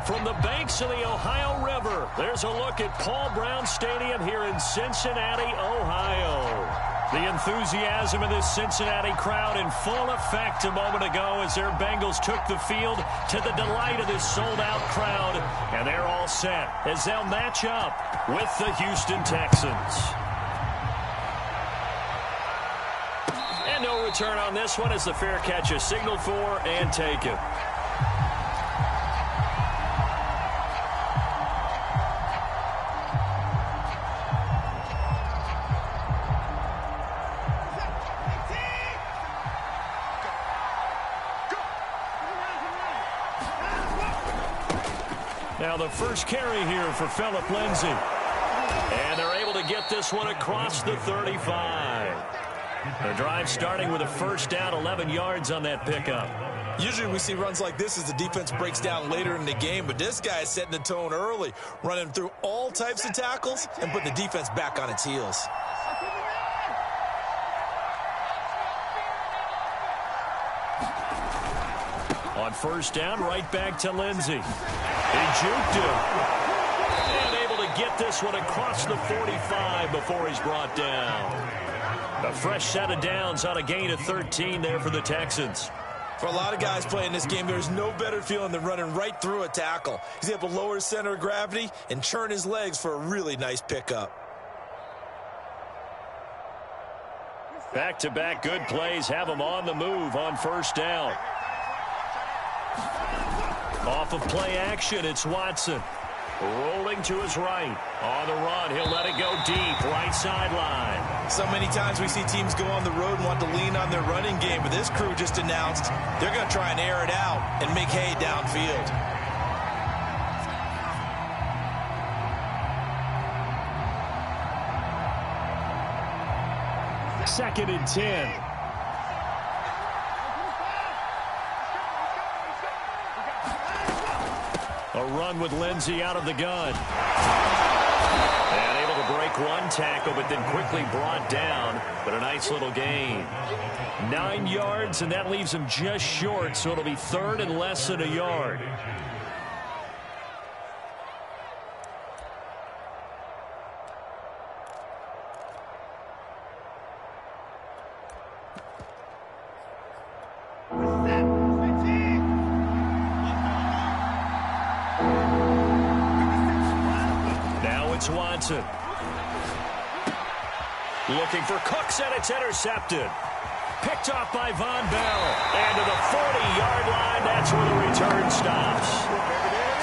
from the banks of the Ohio River, there's a look at Paul Brown Stadium here in Cincinnati, Ohio. The enthusiasm of this Cincinnati crowd in full effect a moment ago as their Bengals took the field to the delight of this sold-out crowd. And they're all set as they'll match up with the Houston Texans. And no return on this one as the fair catch is signaled for and taken. Now the first carry here for Phillip Lindsay. And they're able to get this one across the 35. The drive starting with a first down, 11 yards on that pickup. Usually we see runs like this as the defense breaks down later in the game, but this guy is setting the tone early, running through all types of tackles and putting the defense back on its heels. On first down, right back to Lindsay. He juked him. And able to get this one across the 45 before he's brought down. A fresh set of downs on a gain of 13 there for the Texans. For a lot of guys playing this game, there's no better feeling than running right through a tackle. He's able to lower his center of gravity and churn his legs for a really nice pickup. Back-to-back good plays have him on the move on first down. Off of play action, it's Watson. Rolling to his right. On the run, he'll let it go deep, right sideline. So many times we see teams go on the road and want to lean on their running game, but this crew just announced they're going to try and air it out and make hay downfield. Second and 10. A run with Lindsay out of the gun. And able to break one tackle, but then quickly brought down. But a nice little gain. 9 yards, and that leaves him just short, so it'll be third and less than a yard. Watson. Looking for Cooks, and it's intercepted. Picked off by Von Bell. And to the 40-yard line, that's where the return stops.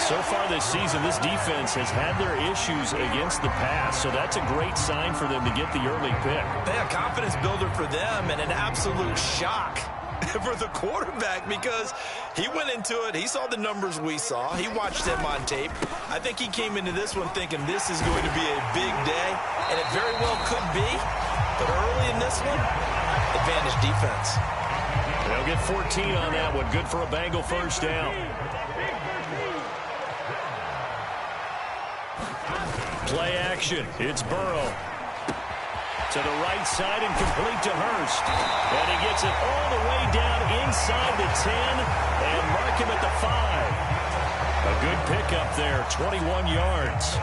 So far this season, this defense has had their issues against the pass, so that's a great sign for them to get the early pick. A confidence builder for them and an absolute shock for the quarterback because he went into it. He saw the numbers we saw. He watched them on tape. I think he came into this one thinking this is going to be a big day, and it very well could be. But early in this one, advantage defense. They'll get 14 on that one. Good for a Bengal first down. Play action. It's Burrow. To the right side and complete to Hurst. And he gets it all the way down inside the 10 and mark him at the 5. A good pickup there, 21 yards.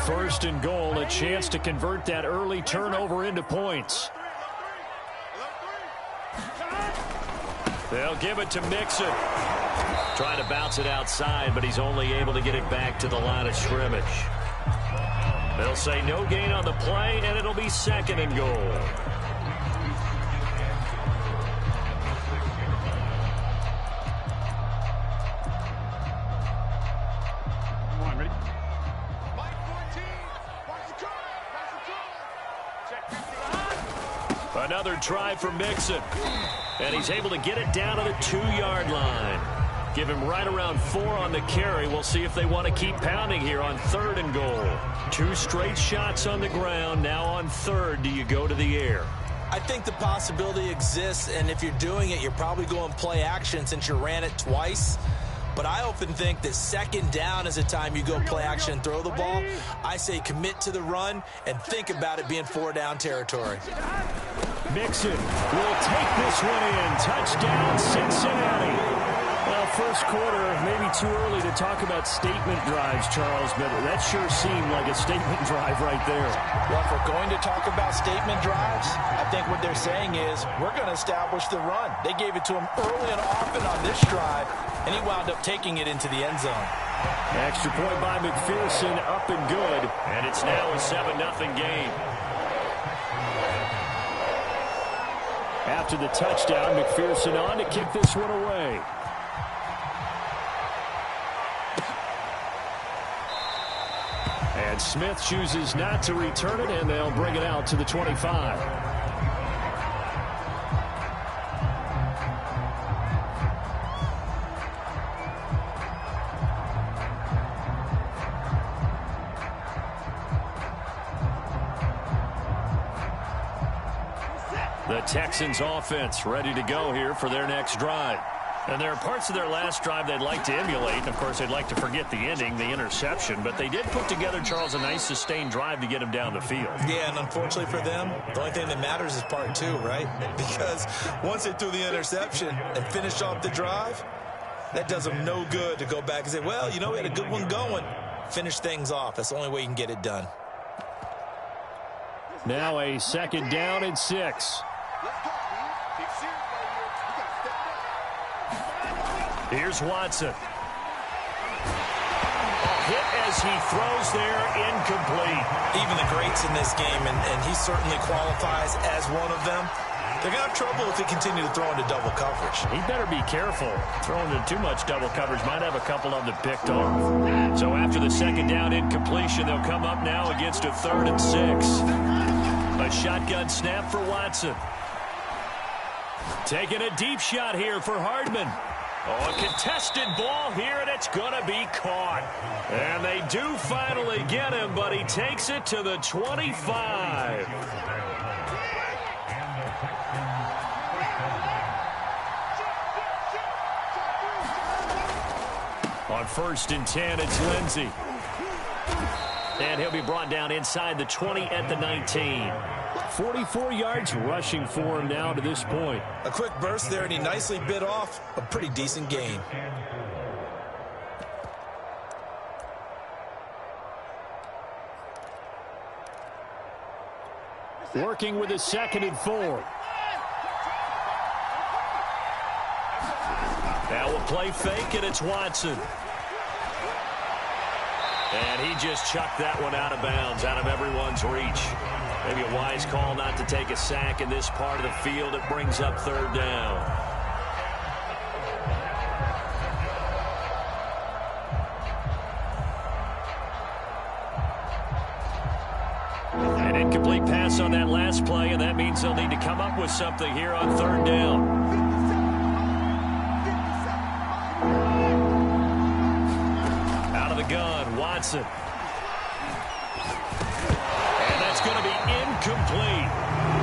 First and goal, a chance to convert that early turnover into points. They'll give it to Mixon. Trying to bounce it outside, but he's only able to get it back to the line of scrimmage. They'll say no gain on the play, and it'll be second and goal. Come on, ready? Another try for Mixon. And he's able to get it down to the 2-yard line. Give him right around 4 on the carry. We'll see if they want to keep pounding here on third and goal. 2 straight shots on the ground. Now on third, do you go to the air? I think the possibility exists, and if you're doing it, you're probably going play action since you ran it twice. but I often think that second down is a time you go play action and throw the ball. I say commit to the run and think about it being 4-down territory. Mixon will take this one in. Touchdown, Cincinnati. Well, first quarter, maybe too early to talk about statement drives, Charles, but that sure seemed like a statement drive right there. Well, if we're going to talk about statement drives, I think what they're saying is we're going to establish the run. They gave it to him early and often on this drive, and he wound up taking it into the end zone. Extra point by McPherson, up and good, and it's now a 7-0 game. After the touchdown, McPherson on to kick this one away. And Smith chooses not to return it, and they'll bring it out to the 25. The Texans offense ready to go here for their next drive. And there are parts of their last drive they'd like to emulate. And, of course, they'd like to forget the ending, the interception. But they did put together, Charles, a nice sustained drive to get him down the field. Yeah, and unfortunately for them, the only thing that matters is part two, right? Because once they threw the interception and finished off the drive, that does them no good to go back and say, well, you know, we had a good one going. Finish things off. That's the only way you can get it done. Now a 2nd down and 6. Here's Watson. A hit as he throws there, incomplete. Even the greats in this game, and he certainly qualifies as one of them, they're going to have trouble if they continue to throw into double coverage. He better be careful. Throwing into too much double coverage might have a couple of them picked off. So after the 2nd down incompletion, they'll come up now against a 3rd and 6. A shotgun snap for Watson. Taking a deep shot here for Hardman. Oh, a contested ball here, and it's going to be caught. And they do finally get him, but he takes it to the 25. On 1st and 10, it's Lindsey. And he'll be brought down inside the 20 at the 19. 44 yards rushing for him now to this point. A quick burst there, and he nicely bit off a pretty decent gain. Working with a 2nd and 4. Now a play fake, and it's Watson. And he just chucked that one out of bounds, out of everyone's reach. Maybe a wise call not to take a sack in this part of the field. It brings up 3rd down. An incomplete pass on that last play, and that means they'll need to come up with something here on 3rd down. Gun, Watson. And that's going to be incomplete.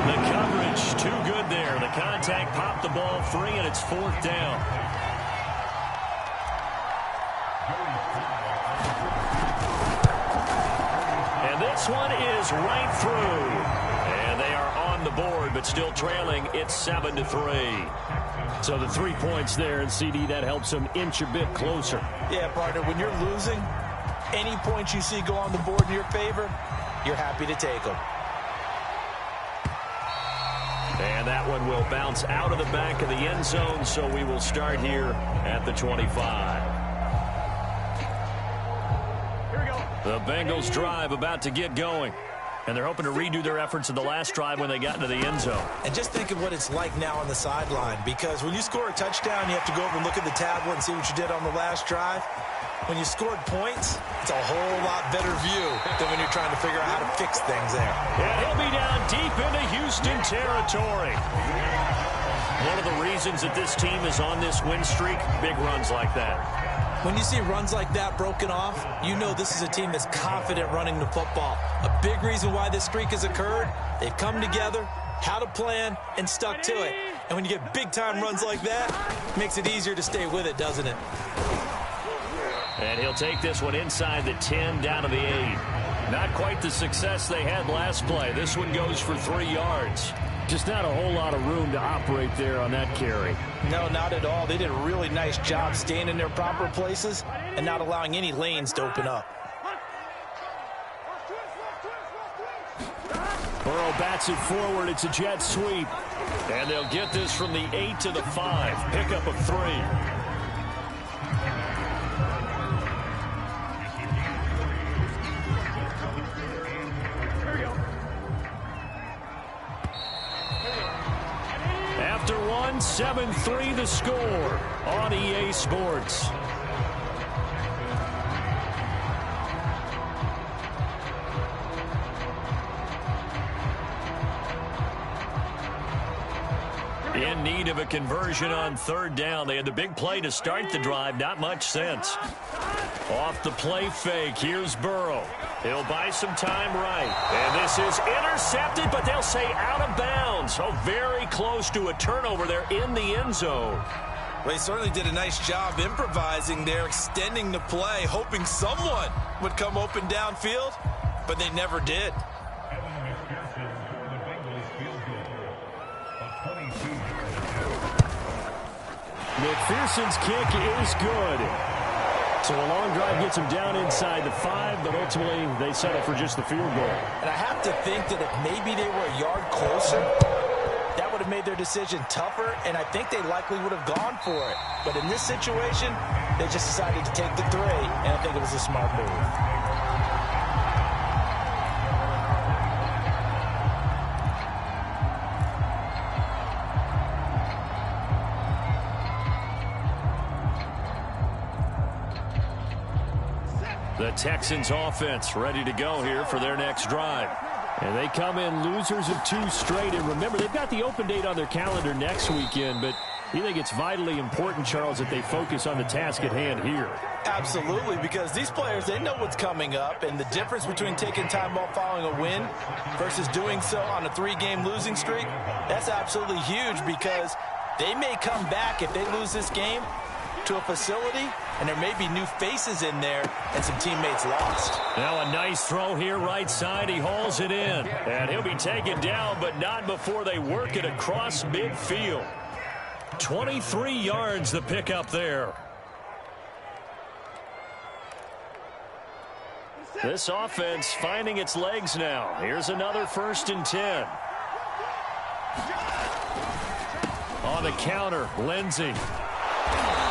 The coverage too good there. The contact popped the ball free, and it's 4th down. And this one is right through. And they are on the board, but still trailing. It's 7-3. So the 3 points there, and CD, that helps them inch a bit closer. Yeah, partner, when you're losing, any points you see go on the board in your favor, you're happy to take them. And that one will bounce out of the back of the end zone, so we will start here at the 25. Here we go. The Bengals drive about to get going. And they're hoping to redo their efforts in the last drive when they got into the end zone. And just think of what it's like now on the sideline, because when you score a touchdown, you have to go over and look at the tablet and see what you did on the last drive. When you scored points, it's a whole lot better view than when you're trying to figure out how to fix things there. And he'll be down deep into Houston territory. One of the reasons that this team is on this win streak, big runs like that. When you see runs like that broken off, you know this is a team that's confident running the football. A big reason why this streak has occurred, they've come together, had a plan, and stuck to it. And when you get big-time runs like that, it makes it easier to stay with it, doesn't it? And he'll take this one inside the 10 down to the 8. Not quite the success they had last play. This one goes for 3 yards. Just not a whole lot of room to operate there on that carry. No, not at all. They did a really nice job staying in their proper places and not allowing any lanes to open up. Burrow bats it forward. It's a jet sweep. And they'll get this from the 8 to the 5. Pickup of 3. After 7-3 the score on EA Sports. In need of a conversion on 3rd down. They had the big play to start the drive. Not much sense. Off the play fake. Here's Burrow. He'll buy some time right. And this is intercepted, but they'll say out of bounds. So very close to a turnover there in the end zone. Well, he certainly did a nice job improvising there, extending the play, hoping someone would come open downfield, but they never did. McPherson's kick is good. So a long drive gets him down inside the 5, but ultimately they settle for just the field goal. And I have to think that if maybe they were a yard closer, that would have made their decision tougher, and I think they likely would have gone for it. But in this situation, they just decided to take the 3, and I think it was a smart move. The Texans offense ready to go here for their next drive. And they come in losers of 2 straight. And remember, they've got the open date on their calendar next weekend. But you think it's vitally important, Charles, that they focus on the task at hand here? Absolutely, because these players, they know what's coming up. And the difference between taking time off following a win versus doing so on a 3-game losing streak, that's absolutely huge, because they may come back if they lose this game to a facility, and there may be new faces in there and some teammates lost. Now a nice throw here right side. He hauls it in. And he'll be taken down, but not before they work it across midfield. 23 yards the pickup there. This offense finding its legs now. Here's another 1st and 10. On the counter, Lindsey.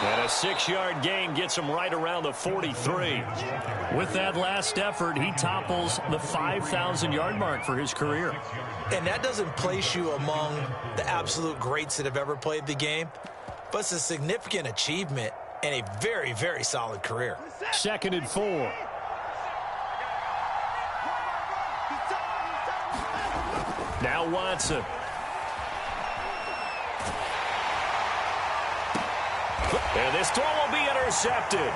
And a 6-yard gain gets him right around the 43. With that last effort, he topples the 5,000-yard mark for his career. And that doesn't place you among the absolute greats that have ever played the game, but it's a significant achievement and a very, very solid career. 2nd and 4. Now Watson. And this throw will be intercepted.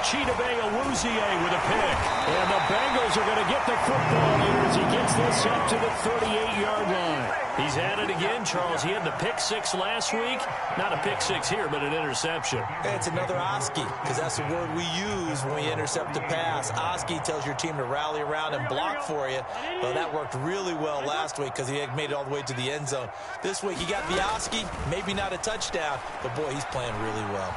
Chidobe Awuzie with a pick. And the Bengals are going to get the football here as he gets this up to the 38-yard line. He's at it again, Charles. He had the pick 6 last week. Not a pick 6 here, but an interception. It's another Oski, because that's the word we use when we intercept a pass. Oski tells your team to rally around and block for you. Well, that worked really well last week because he had made it all the way to the end zone. This week he got the Oski, maybe not a touchdown, but boy, he's playing really well.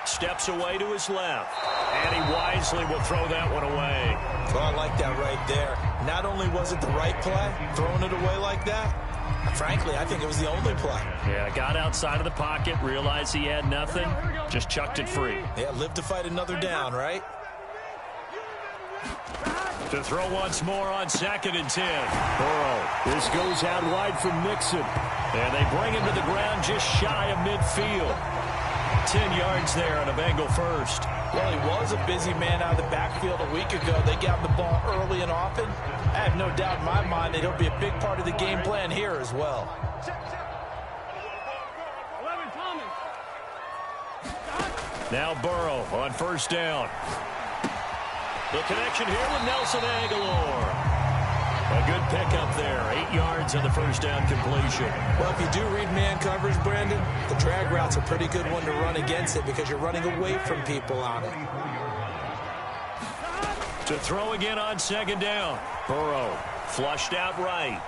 Steps away to his left. And he wisely will throw that one away. Well, I like that right there. Not only was it the right play, throwing it away like that, frankly, I think it was the only play. Yeah, got outside of the pocket, realized he had nothing, just chucked it free. Yeah, live to fight another down, right? To throw once more on 2nd and 10. Burrow. This goes out wide from Mixon. And they bring him to the ground just shy of midfield. 10 yards there on a Bengal first. Well, he was a busy man out of the backfield a week ago. They got the ball early and often. I have no doubt in my mind that he'll be a big part of the game plan here as well. Now Burrow on 1st down. The connection here with Nelson Aguilar. A good pickup there. 8 yards on the 1st down completion. Well, if you do read man coverage, Brandon, the drag route's a pretty good one to run against it because you're running away from people on it. To throw again on second down. Burrow flushed out right.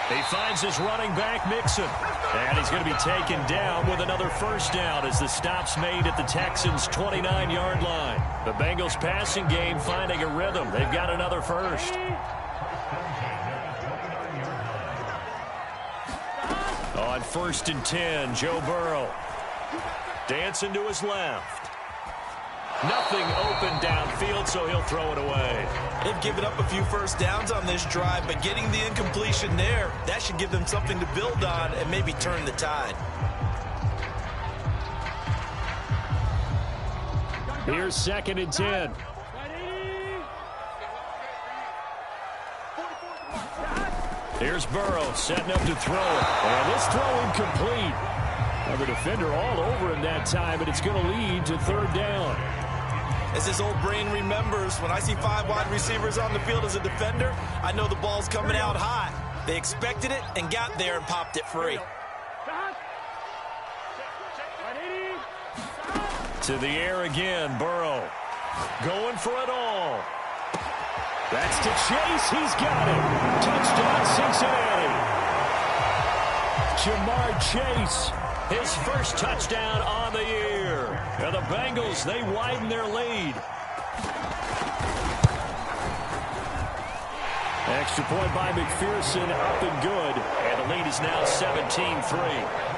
He finds his running back, Mixon. And he's going to be taken down with another first down as the stop's made at the Texans' 29-yard line. The Bengals passing game finding a rhythm. They've got another first. On 1st and 10, Joe Burrow. Dancing to his left. Nothing open downfield, so he'll throw it away. They've given up a few first downs on this drive, but getting the incompletion there, that should give them something to build on and maybe turn the tide. Here's 2nd and 10. Here's Burrow setting up to throw it. And this throw incomplete. Well, the defender all over him that time, and it's going to lead to 3rd down. As his old brain remembers, when I see 5 wide receivers on the field as a defender, I know the ball's coming out hot. They expected it and got there and popped it free. To the air again, Burrow. Going for it all. That's to Chase. He's got it. Touchdown, Cincinnati. Jamar Chase, his first touchdown on the year. And the Bengals, they widen their lead. Extra point by McPherson, up and good. And the lead is now 17-3.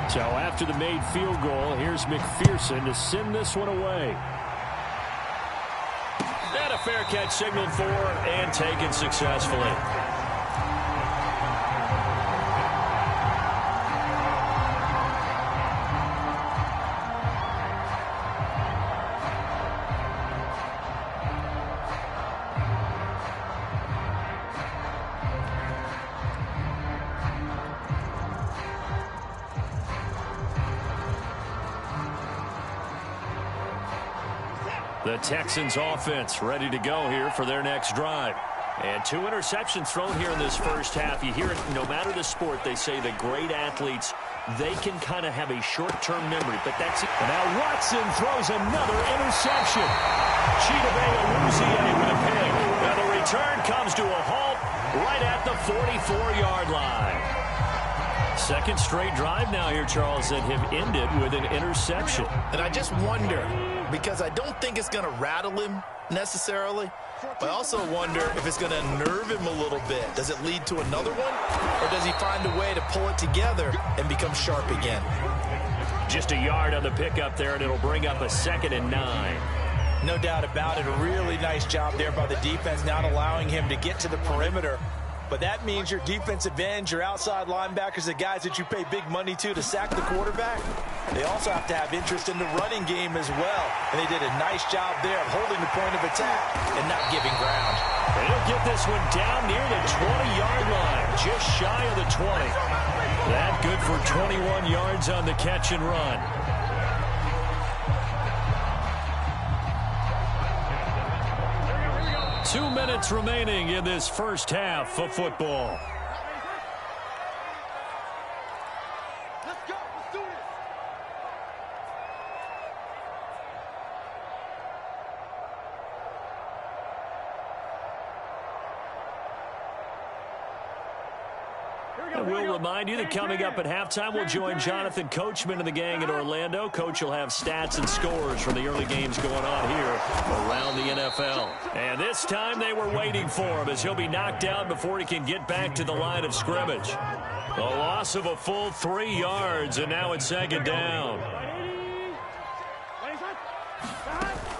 So after the made field goal, here's McPherson to send this one away. And a fair catch signaled for and taken successfully. The Texans offense ready to go here for their next drive. And 2 interceptions thrown here in this first half. You hear it no matter the sport. They say the great athletes, they can kind of have a short-term memory. But that's it. And now Watson throws another interception. Chidobe with a pick. Now the return comes to a halt right at the 44-yard line. Second straight drive now here, Charles, that have ended with an interception. And I just wonder, because I don't think it's going to rattle him necessarily, but I also wonder if it's going to nerve him a little bit. Does it lead to another one, or does he find a way to pull it together and become sharp again? Just a yard on the pickup there, and it'll bring up a 2nd and 9. No doubt about it. A really nice job there by the defense, not allowing him to get to the perimeter. But that means your defensive ends, your outside linebackers, the guys that you pay big money to sack the quarterback, they also have to have interest in the running game as well. And they did a nice job there of holding the point of attack and not giving ground. They'll get this one down near the 20-yard line, just shy of the 20. That good for 21 yards on the catch and run. Two minutes remaining in this first half of football. Let's go. Let's do it. And we'll remind you that coming up at halftime, we'll join Jonathan Coachman and the gang in Orlando. Coach will have stats and scores from the early games going on here around the NFL. And this time they were waiting for him as he'll be knocked down before he can get back to the line of scrimmage. A loss of a full 3 yards, and now it's 2nd down.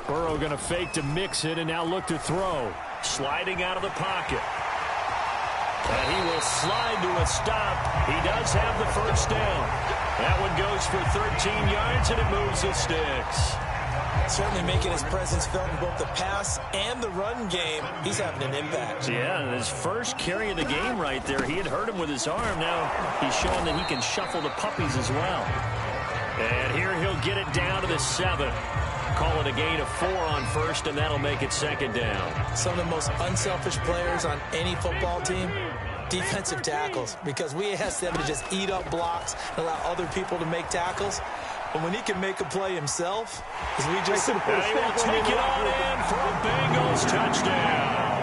Burrow going to fake to mix it and now look to throw. Sliding out of the pocket. And he will slide to a stop. He does have the first down. That one goes for 13 yards, and it moves the sticks. Certainly making his presence felt in both the pass and the run game. He's having an impact. Yeah, and his first carry of the game right there, he had hurt him with his arm. Now he's showing that he can shuffle the puppies as well. And here he'll get it down to the 7. Call it a gain of 4 on first, and that'll make it 2nd down. Some of the most unselfish players on any football team, defensive tackles, because we ask them to just eat up blocks and allow other people to make tackles. But when he can make a play himself, as we just They will take it on in for a Bengals touchdown.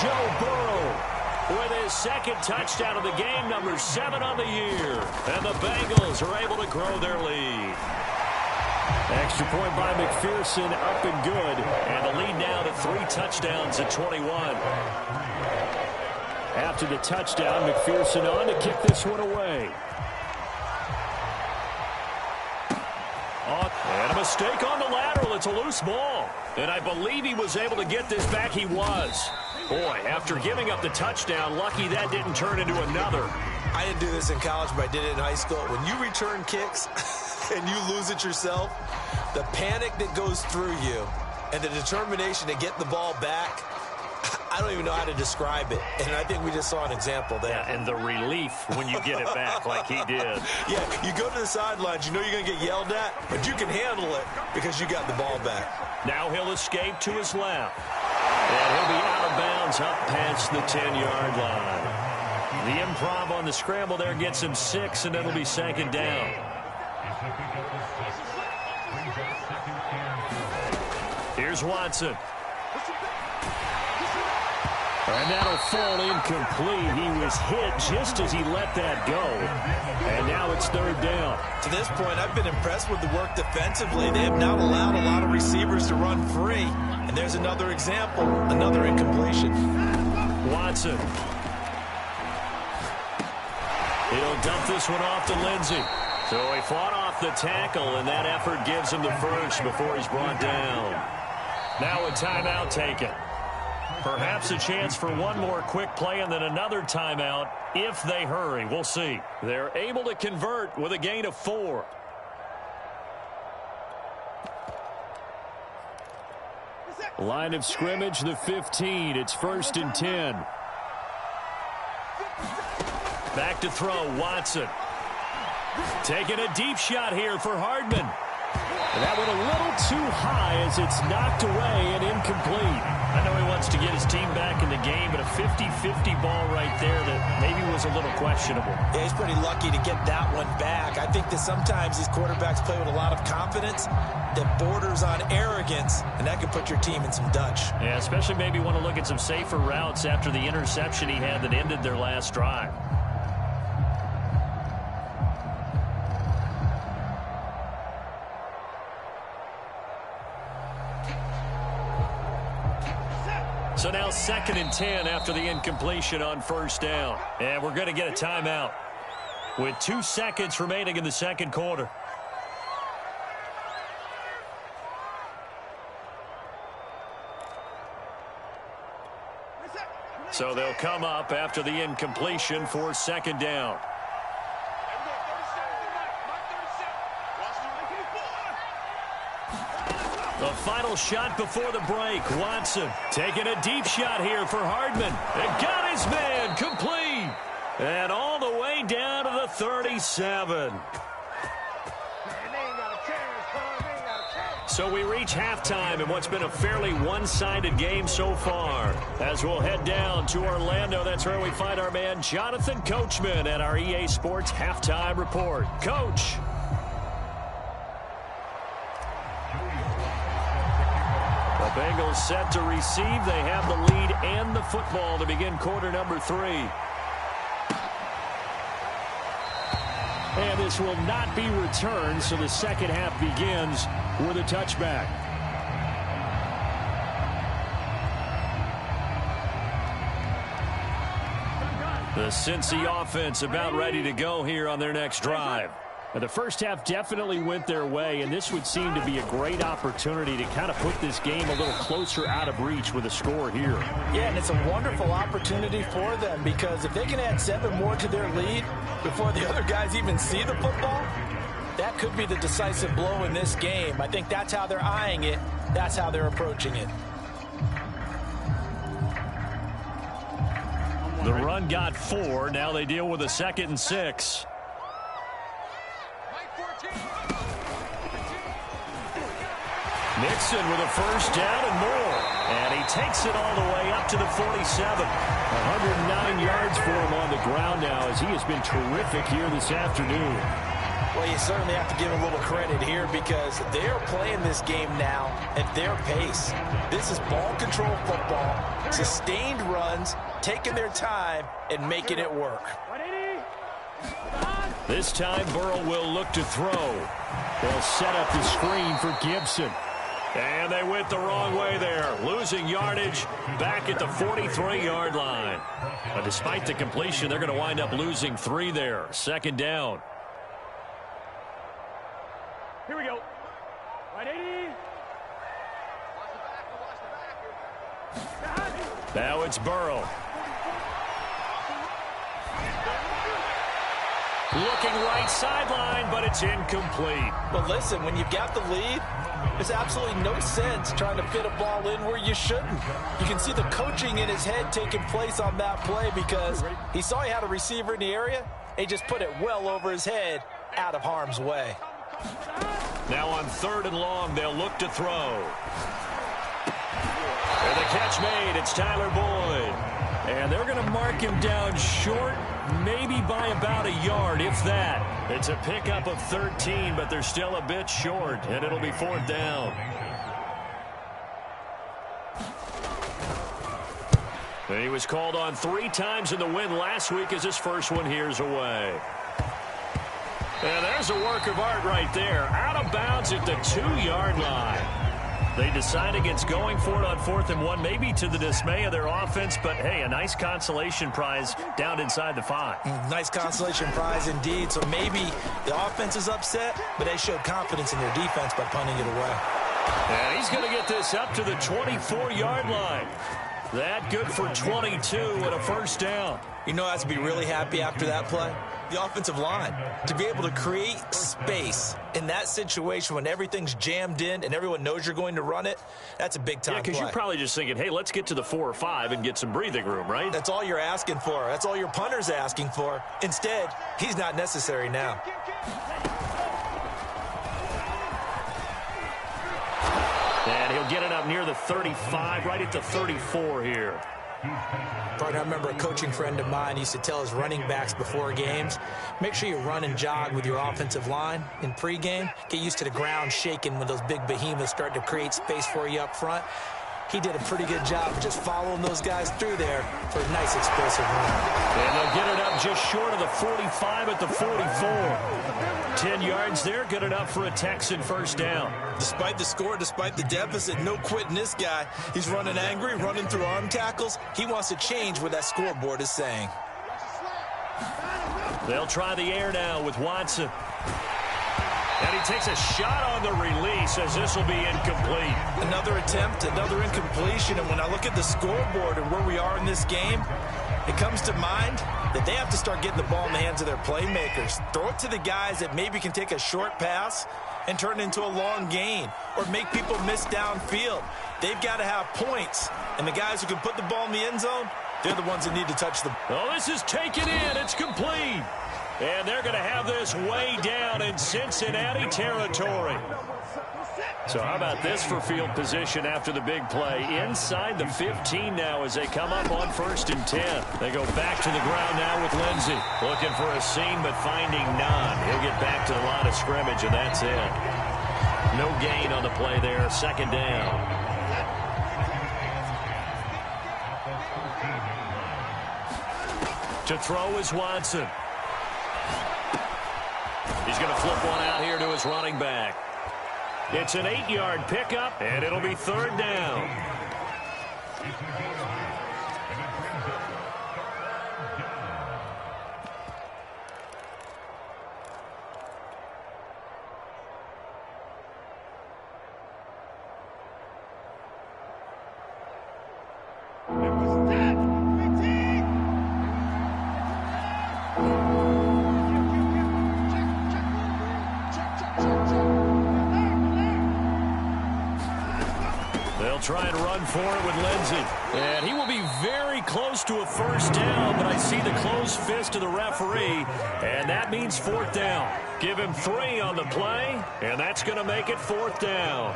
Joe Burrow with his second touchdown of the game, number 7 on the year. And the Bengals are able to grow their lead. Extra point by McPherson, up and good. And the lead now to 3 touchdowns at 21. After the touchdown, McPherson on to kick this one away. And a mistake on the lateral. It's a loose ball. And I believe he was able to get this back. He was. Boy, after giving up the touchdown, lucky that didn't turn into another. I didn't do this in college, but I did it in high school. When you return kicks and you lose it yourself, the panic that goes through you and the determination to get the ball back, I don't even know how to describe it. And I think we just saw an example there. Yeah, and the relief when you get it back like he did. Yeah, you go to the sidelines, you know you're going to get yelled at, but you can handle it because you got the ball back. Now he'll escape to his left. And he'll be out of bounds up past the 10-yard line. The improv on the scramble there gets him 6, and it'll be second down. Here's Watson. And that'll fall incomplete. He was hit just as he let that go. And now it's third down. To this point, I've been impressed with the work defensively. They have not allowed a lot of receivers to run free. And there's another example, another incompletion. Watson. He'll dump this one off to Lindsey. So he fought off the tackle, and that effort gives him the first before he's brought down. Now a timeout taken. Perhaps a chance for one more quick play and then another timeout if they hurry. We'll see. They're able to convert with a gain of 4. Line of scrimmage, the 15. It's 1st and 10. Back to throw, Watson. Taking a deep shot here for Hardman. And that went a little too high as it's knocked away and incomplete. I know he wants to get his team back in the game, but a 50-50 ball right there that maybe was a little questionable. Yeah, he's pretty lucky to get that one back. I think that sometimes these quarterbacks play with a lot of confidence that borders on arrogance, and that can put your team in some Dutch. Yeah, especially maybe want to look at some safer routes after the interception he had that ended their last drive. So now 2nd and 10 after the incompletion on 1st down. And we're going to get a timeout with 2 seconds remaining in the second quarter. So they'll come up after the incompletion for 2nd down. The final shot before the break. Watson taking a deep shot here for Hardman. And got his man complete. And all the way down to the 37. So we reach halftime in what's been a fairly one-sided game so far. As we'll head down to Orlando, that's where we find our man Jonathan Coachman at our EA Sports Halftime Report. Coach. The Bengals set to receive. They have the lead and the football to begin quarter number 3. And this will not be returned, so the second half begins with a touchback. The Cincy offense about ready to go here on their next drive. Now, the first half definitely went their way, and this would seem to be a great opportunity to kind of put this game a little closer out of reach with a score here. Yeah, and it's a wonderful opportunity for them because if they can add 7 more to their lead before the other guys even see the football, that could be the decisive blow in this game. I think that's how they're eyeing it. That's how they're approaching it. The run got 4. Now they deal with a 2nd and 6. Nixon with a first down and more. And he takes it all the way up to the 47. 109 yards for him on the ground now as he has been terrific here this afternoon. Well, you certainly have to give him a little credit here because they're playing this game now at their pace. This is ball control football, sustained runs, taking their time and making it work. This time Burrow will look to throw. They'll set up the screen for Gibson. And they went the wrong way there, losing yardage back at the 43-yard line. But despite the completion, they're going to wind up losing 3 there. Second down. Here we go. Right 80. Now it's Burrow. Looking right sideline, but it's incomplete. But listen, when you've got the lead, there's absolutely no sense trying to fit a ball in where you shouldn't. You can see the coaching in his head taking place on that play because he saw he had a receiver in the area. He just put it well over his head, out of harm's way. Now on 3rd and long, they'll look to throw. And the catch made. It's Tyler Boyd. And they're going to mark him down short, maybe by about a yard, if that. It's a pickup of 13, but they're still a bit short, and it'll be 4th down. And he was called on 3 times in the win last week as his first one here's away. And there's a work of art right there. Out of bounds at the 2-yard line. They decide against going for it on 4th and 1, maybe to the dismay of their offense, but hey, a nice consolation prize down inside the 5. Nice consolation prize indeed. So maybe the offense is upset, but they showed confidence in their defense by punting it away. And he's going to get this up to the 24-yard line. That good for 22 and a first down. You know, I have to be really happy after that play. The offensive line, to be able to create space in that situation when everything's jammed in and everyone knows you're going to run it, that's a big-time play. Yeah, because you're probably just thinking, hey, let's get to the 4 or 5 and get some breathing room, right? That's all you're asking for. That's all your punter's asking for. Instead, he's not necessary now. And he'll get it up near the 35, right at the 34 here. Partner, I remember a coaching friend of mine used to tell his running backs before games, make sure you run and jog with your offensive line in pregame. Get used to the ground shaking when those big behemoths start to create space for you up front. He did a pretty good job of just following those guys through there for a nice explosive run. And they'll get it up just short of the 45 at the 44. 10 yards there, good enough for a Texan first down. Despite the score, despite the deficit, no quitting this guy. He's running angry, running through arm tackles. He wants to change what that scoreboard is saying. They'll try the air now with Watson. And he takes a shot on the release as this will be incomplete. Another attempt, another incompletion. And when I look at the scoreboard and where we are in this game, it comes to mind that they have to start getting the ball in the hands of their playmakers. Throw it to the guys that maybe can take a short pass and turn it into a long gain or make people miss downfield. They've got to have points. And the guys who can put the ball in the end zone, they're the ones that need to touch the ball. Oh, this is taken in. It's complete. And they're going to have this way down in Cincinnati territory. So how about this for field position after the big play? Inside the 15 now as they come up on 1st and 10. They go back to the ground now with Lindsey. Looking for a seam but finding none. He'll get back to the line of scrimmage and that's it. No gain on the play there. Second down. To throw is Watson. He's going to flip one out here to his running back. It's an 8-yard pickup, and it'll be 3rd down. Try and run for it with Lindsey. And he will be very close to a first down, but I see the closed fist of the referee, and that means 4th down. Give him 3 on the play, and that's going to make it 4th down.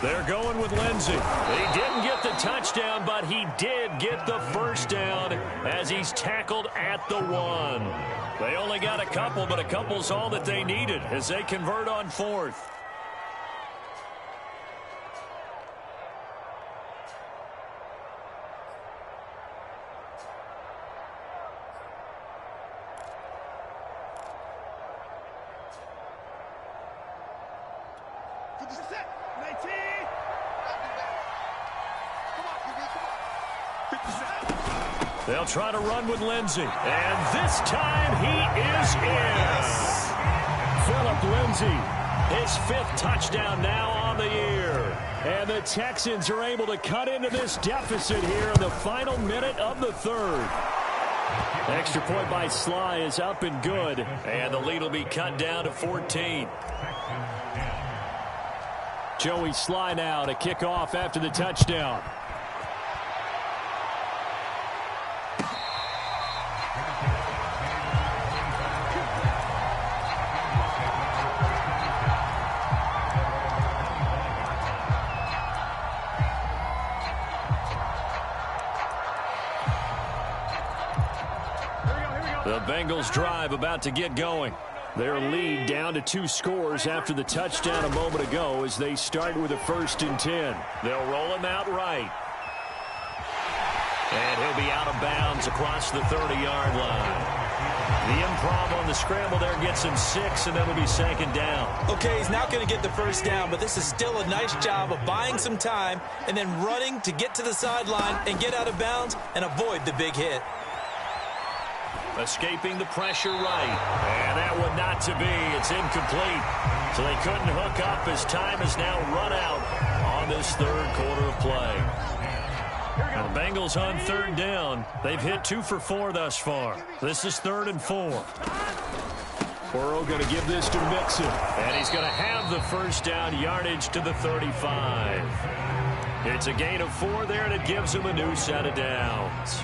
They're going with Lindsey. He didn't get the touchdown, but he did get the first down as he's tackled at the 1. They only got a couple, but a couple's all that they needed as they convert on 4th. They'll try to run with Lindsey. And this time he is in. Phillip Lindsey, his 5th touchdown now on the year. And the Texans are able to cut into this deficit here in the final minute of the 3rd. Extra point by Sly is up and good. And the lead will be cut down to 14. Joey Sly now to kick off after the touchdown. The Bengals drive about to get going. Their lead down to 2 scores after the touchdown a moment ago as they start with a 1st and 10. They'll roll him out right. And he'll be out of bounds across the 30-yard line. The improv on the scramble there gets him 6, and it'll be 2nd down. Okay, he's not going to get the first down, but this is still a nice job of buying some time and then running to get to the sideline and get out of bounds and avoid the big hit. Escaping the pressure right. And that one not to be. It's incomplete. So they couldn't hook up as time has now run out on this 3rd quarter of play. And the Bengals on 3rd down. They've hit 2 for 4 thus far. This is 3rd and 4. Burrow going to give this to Mixon. And he's going to have the first down yardage to the 35. It's a gain of 4 there, and it gives him a new set of downs.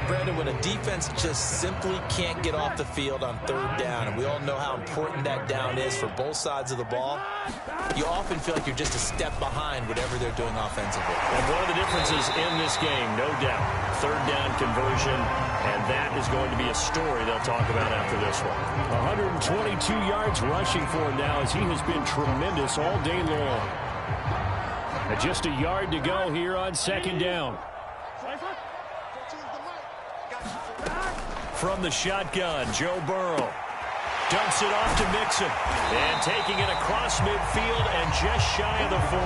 Brandon, when a defense just simply can't get off the field on 3rd down, and we all know how important that down is for both sides of the ball, you often feel like you're just a step behind whatever they're doing offensively. And one of the differences in this game, no doubt, 3rd down conversion, and that is going to be a story they'll talk about after this one. 122 yards rushing for him now as he has been tremendous all day long. And just a yard to go here on 2nd down. From the shotgun, Joe Burrow dumps it off to Mixon. And taking it across midfield and just shy of the 40.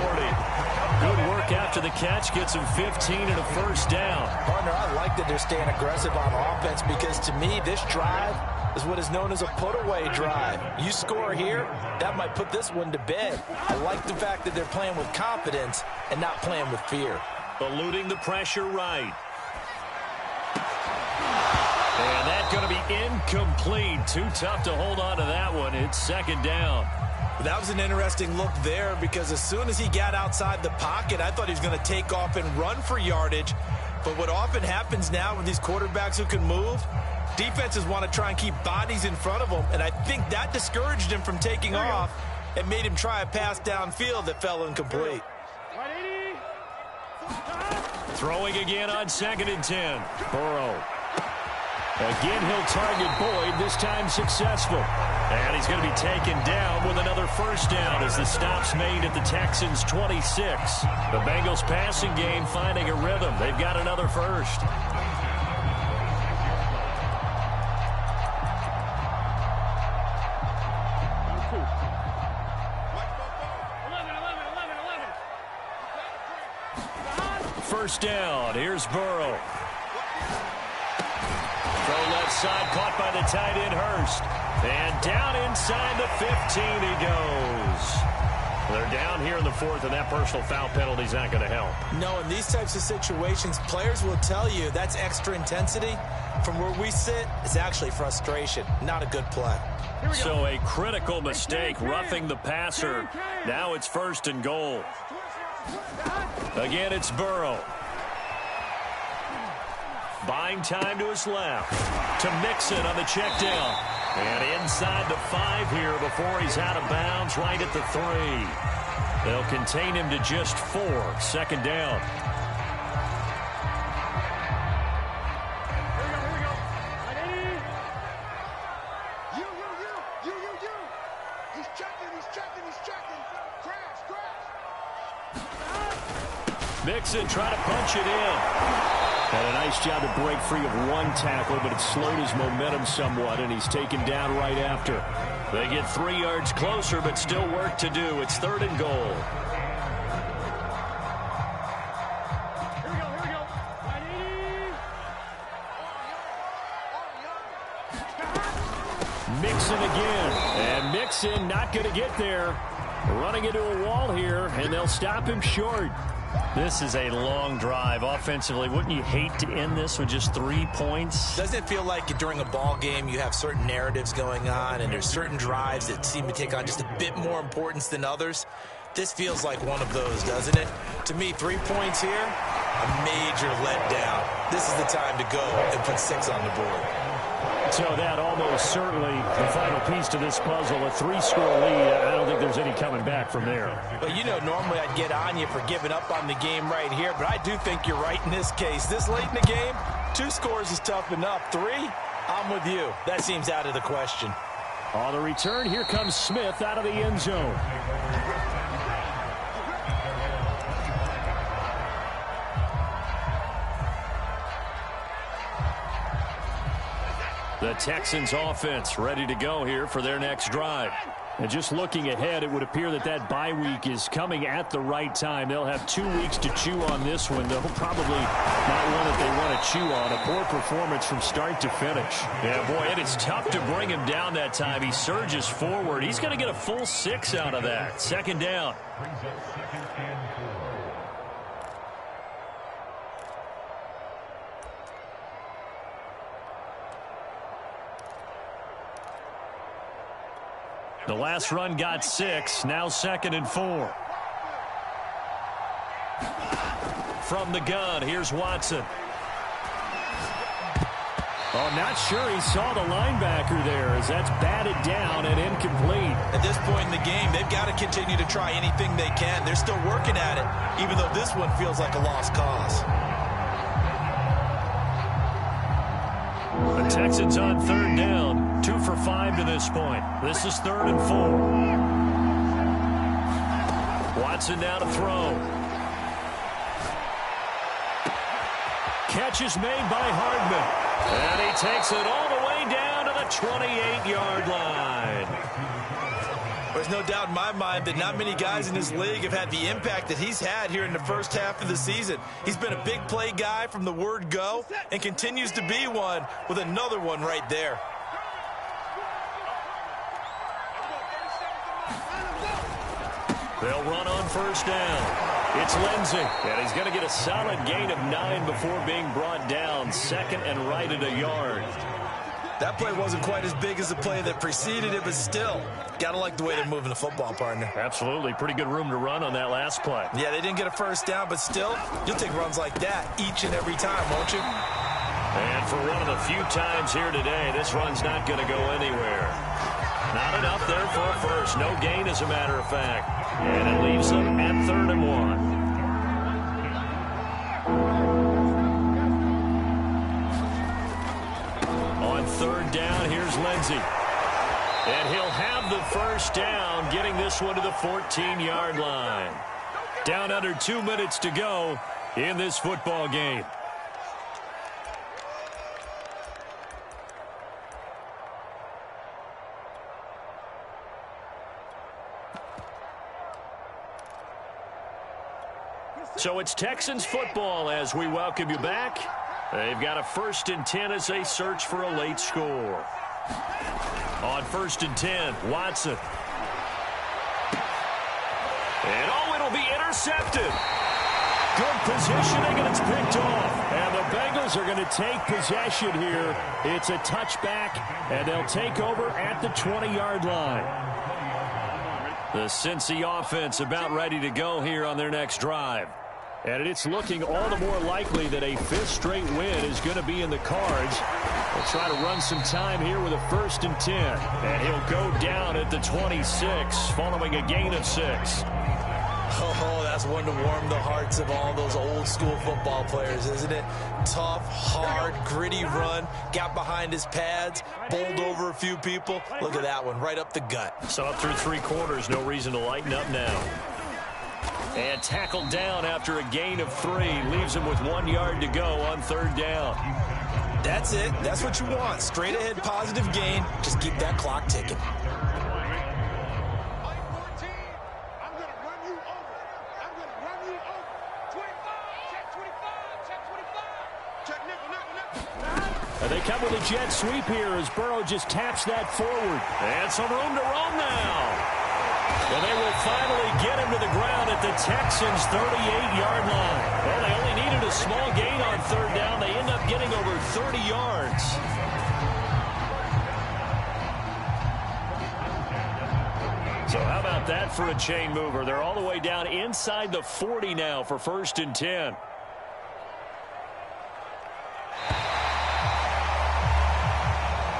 Good work after the catch. Gets him 15 and a first down. Partner, I like that they're staying aggressive on offense because to me, this drive is what is known as a put-away drive. You score here, that might put this one to bed. I like the fact that they're playing with confidence and not playing with fear. Eluding the pressure right. And that's going to be incomplete. Too tough to hold on to that one. It's 2nd down. That was an interesting look there because as soon as he got outside the pocket, I thought he was going to take off and run for yardage. But what often happens now with these quarterbacks who can move, defenses want to try and keep bodies in front of them. And I think that discouraged him from taking off and made him try a pass downfield that fell incomplete. Throwing again on 2nd and 10. Burrow. Again, he'll target Boyd, this time successful. And he's going to be taken down with another first down as the stop's made at the Texans' 26. The Bengals passing game finding a rhythm. They've got another first. First down, here's Burrow. Throw left side, caught by the tight end Hurst. And down inside the 15 he goes. They're down here in the 4th, and that personal foul penalty is not going to help. No, in these types of situations, players will tell you that's extra intensity. From where we sit, it's actually frustration, not a good play. So a critical mistake, roughing the passer. Now it's 1st and goal. Buying time to his left. To Mixon on the check down. And inside the 5 here before he's out of bounds right at the 3. They'll contain him to just 4. Second down. Mixon trying to punch it in. Had a nice job to break free of one tackle, but it slowed his momentum somewhat, and he's taken down right after. They get 3 yards closer, but still work to do. It's 3rd and goal. Here we go. Mixon again. And Mixon not going to get there. Running into a wall here, and they'll stop him short. This is a long drive offensively. Wouldn't you hate to end this with just 3 points? Doesn't it feel like during a ball game you have certain narratives going on and there's certain drives that seem to take on just a bit more importance than others? This feels like one of those, doesn't it? To me, 3 points here, a major letdown. This is the time to go and put 6 on the board. So that almost certainly the final piece to this puzzle. A 3-score lead. I don't think there's any coming back from there. Well, you know, normally I'd get on you for giving up on the game right here, but I do think you're right in this case. This late in the game, 2 scores is tough enough. 3, I'm with you. That seems out of the question. On the return, here comes Smith out of the end zone. The Texans offense ready to go here for their next drive. And just looking ahead, it would appear that that bye week is coming at the right time. They'll have 2 weeks to chew on this one. They'll probably not one that they want to chew on. A poor performance from start to finish. Yeah, boy, and it's tough to bring him down that time. He surges forward. He's going to get a full 6 out of that. Second down. The last run got 6. Now 2nd and 4. From the gun, here's Watson. Oh, not sure he saw the linebacker there as that's batted down and incomplete. At this point in the game, they've got to continue to try anything they can. They're still working at it, even though this one feels like a lost cause. The Texans on 3rd down. 2 for 5 to this point. This is 3rd and 4. Watson now to throw. Catch is made by Hardman. And he takes it all the way down to the 28-yard line. There's no doubt in my mind that not many guys in this league have had the impact that he's had here in the first half of the season. He's been a big play guy from the word go and continues to be one with another one right there. They'll run on 1st down. It's Lindsey, and he's going to get a solid gain of 9 before being brought down. 2nd and right at a yard. That play wasn't quite as big as the play that preceded it, but still, got to like the way they're moving the football, partner. Absolutely. Pretty good room to run on that last play. Yeah, they didn't get a 1st down, but still, you'll take runs like that each and every time, won't you? And for one of the few times here today, this run's not going to go anywhere. Not enough there for a first. No gain, as a matter of fact. And it leaves them at 3rd and 1. On 3rd down, here's Lindsey. And he'll have the 1st down, getting this one to the 14-yard line. Down under 2 minutes to go in this football game. So it's Texans football as we welcome you back. They've got a 1st and 10 as they search for a late score. On 1st and 10, Watson. And it'll be intercepted. Good positioning, and it's picked off. And the Bengals are going to take possession here. It's a touchback, and they'll take over at the 20-yard line. The Cincy offense about ready to go here on their next drive. And it's looking all the more likely that a fifth straight win is going to be in the cards. They'll try to run some time here with a 1st and 10. And he'll go down at the 26 following a gain of 6. Oh, that's one to warm the hearts of all those old school football players, isn't it? Tough, hard, gritty run. Got behind his pads, bowled over a few people. Look at that one, right up the gut. So up through 3 quarters, no reason to lighten up now. And tackled down after a gain of 3. Leaves him with 1 yard to go on 3rd down. That's it. That's what you want. Straight ahead positive gain. Just keep that clock ticking. And they come with a jet sweep here as Burrow just taps that forward. And some room to roam now. Well, they will finally get him to the ground at the Texans' 38-yard line. Well, they only needed a small gain on 3rd down. They end up getting over 30 yards. So how about that for a chain mover? They're all the way down inside the 40 now for 1st and 10.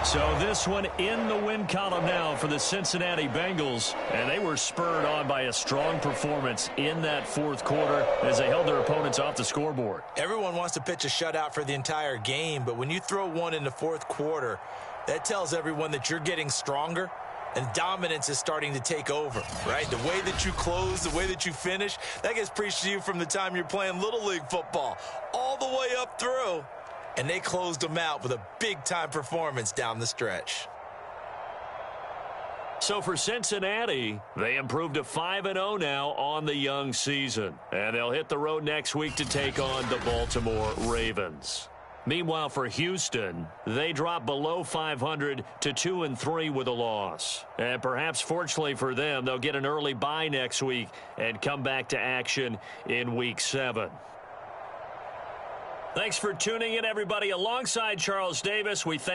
So this one in the win column now for the Cincinnati Bengals. And they were spurred on by a strong performance in that 4th quarter as they held their opponents off the scoreboard. Everyone wants to pitch a shutout for the entire game, but when you throw one in the 4th quarter, that tells everyone that you're getting stronger and dominance is starting to take over, right? The way that you close, the way that you finish, that gets preached to you from the time you're playing Little League football all the way up through. And they closed them out with a big-time performance down the stretch. So for Cincinnati, they improved to 5-0 now on the young season. And they'll hit the road next week to take on the Baltimore Ravens. Meanwhile, for Houston, they dropped below 500 to 2-3 with a loss. And perhaps fortunately for them, they'll get an early bye next week and come back to action in Week 7. Thanks for tuning in, everybody. Alongside Charles Davis, we thank